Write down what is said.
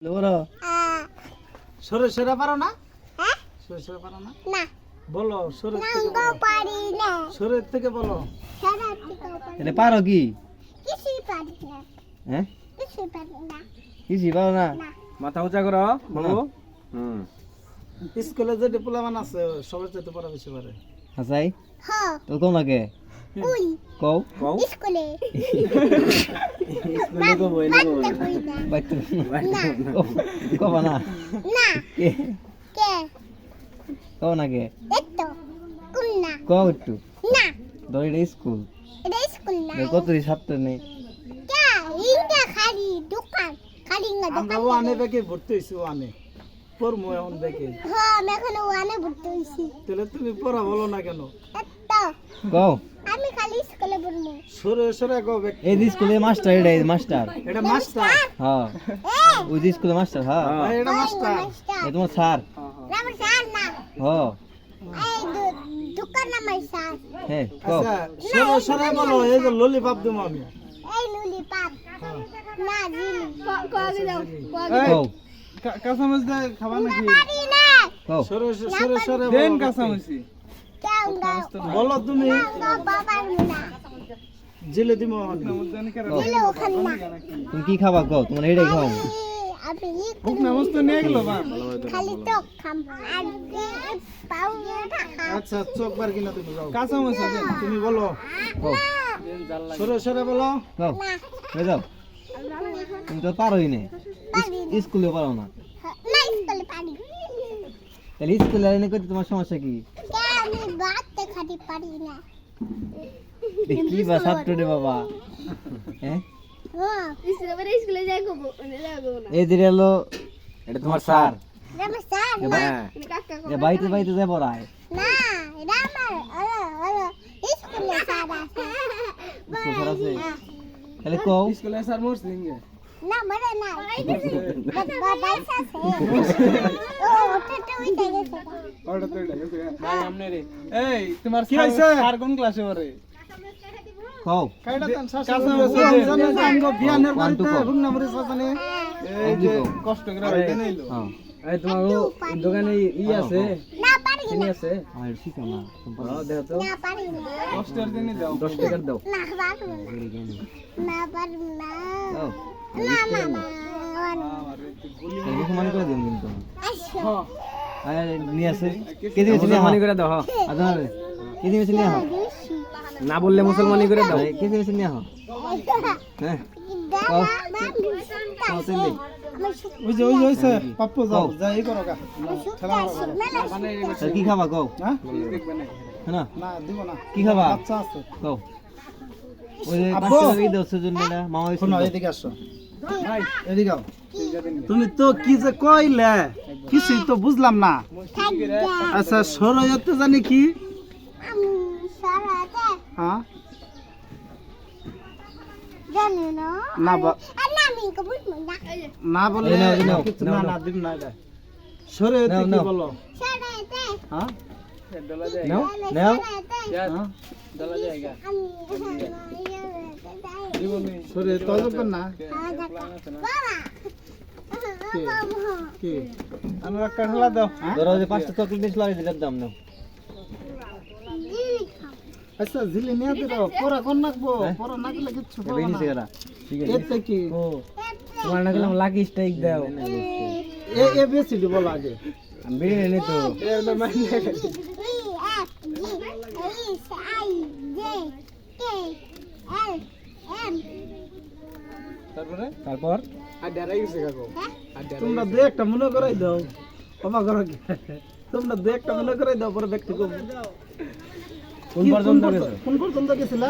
বলো সরে সরে পারো না? হ্যাঁ সরে সরে পারো না? না বলো সরে থেকে বলো। পারি না সরে থেকে বলো। সরে থেকে পারি। এটা পারো কি? কিছু পারি না। হ্যাঁ কিছু পারি না। কিছু পারো না? মাথা উঁচা করো বাবু। স্কুলে যে ডিপ্লোমা আছে সবার চাইতে পড়া বেশি পারে। হাসাই হ্যাঁ তো কোন লাগে? কই কও কও স্কুলে স্কুলে কো বই না বাইতে না কও না না কে কে কও না কে একটু কোন না কও একটু না দইরে স্কুল এটা স্কুল না কতরি ছাত্র নেই কে ইন্টা খালি দোকান খালি না দোকান আমরা ওয়ানে বেকে ভর্তি হইছি ওয়ানে পড়মু এখন বেকে হ্যাঁ আমি এখন ওয়ানে ভর্তি হইছি তাহলে তুমি পড়া বলো না কেন একটু কও আমি খালি স্কুলে পড়মু সরে সরে গো এই স্কুলে মাস্টার এটা মাস্টার এটা মাস্টার হ্যাঁ ওই স্কুলে মাস্টার হ্যাঁ এটা মাস্টার এটা তোমার স্যার আমার স্যার না হ্যাঁ এই দোকান আমার স্যার হ্যাঁ আচ্ছা সরে সরে বলো এই যে ললিপপ দিমু আমি এই ললিপপ না জিলি কোয়াগে দাও কোয়াগে কাঁচামরিচ দে খাবা নাকি পারি না সরে সরে সরে দেন কাঁচামরিচ বলো তুমি জেলে দিমো জেলে ওখানে না তুমি কি খাবা কও তোমার এটাই খাও আমি বুক না মস্ত নিয়ে গেল বা খালি টক খাম আর পাউডার খাও আচ্ছা চোখ বার কিনা তুমি যাও কাঁচা মরিচ দেন তুমি বলো কও সরে সরে বলো কও হয়ে যাও তুমি তো পারোই না স্কুলে পারো না না স্কুলে পারি তাহলে স্কুলে এনে করতে তোমার সমস্যা কি আমি বাতে খাটি পারি না কি বা ছাত্র রে বাবা হ্যাঁ স্কুলে যাই গো না এই দিরে হলো এটা তোমার স্যার আমার স্যার হ্যাঁ এ বাইতে বাইতে যাই পড়ায় না এটা আমার স্কুলে স্যার আছে স্যার আছে তাহলে কও স্কুলে স্যার মোর সিঙ্গে না মরে না বাবা আছে ও ওটা উঠে গেছে ওটা তো উঠে গেছে ভাই আমনে রে এই তোমার স্যার কোন ক্লাসে পড়ে কও কাইটা তান শাসন জানেন জানগো বিয়ানের বাড়িতে রুন্না মরে শাসনে এই যে কষ্ট করে হইতে নাইলো হ্যাঁ এই তোমার দোকানে ই আছে না পারি না আছে আর শিখো না হ্যাঁ দেখো তো না পারি না 10 টাকা দিন দাও 10 টাকা দাও না পারি না পারি না না না না মনে করে দিন কিন্তু হ্যাঁ আরে নিয়ে আসে কে দিয়েছে মনে করে দাও হ্যাঁ আচ্ছা কে দিয়েছে নিয়ে হ্যাঁ না বললে মুসলমানি করে দাও কে দিয়েছে নিয়ে হ্যাঁ হ্যাঁ ওই যে ওইছে পাপ্পু যাও যাই করো কা খেলা করো কি খাবা কও হ্যাঁ না না দিব না কি খাবা আচ্ছা আছে কও ওই যে পাঁচটা এই দাও সুজনটা মামা শোনো এদিকে আসো ভাই এদিকে আও তুমি তো কি যে কইলে কিছুই তো বুঝলাম না আচ্ছা সরয়তে জানি কি সরয়তে হ্যাঁ জানি না না না আমি কো বুঝবো না না বলে কিছু না না দিন না এটা সরয়তে কি বলো সরয়তে হ্যাঁ ডলা যায় নাও নাও হ্যাঁ ডলা যায়গা সরে তো যাবেন না বাবা কি আমরা কাঠলা দাও ধরো যে 5টা চকলেট দিছ লাগি দিলাম দাম নাও আচ্ছা জিলি নিয়ে দাও পড়া কোন নাকবো পড়া না গেলে কিছু পাবো না ঠিক আছে এতে কি ও তোমার না গেলাম লাকি স্ট্রাইক দাও এ বেশি দিব লাগে আমি বেরে নে তো এ না মানে F G H I J K L M তারপর আর ডরাই গেছে কাকু তোমরা দে একটা মনে করাই দাও বাবা করো কি তোমরা দে একটা মনে করাই দাও পরে ব্যক্তি কোন পর্যন্ত গেছিলা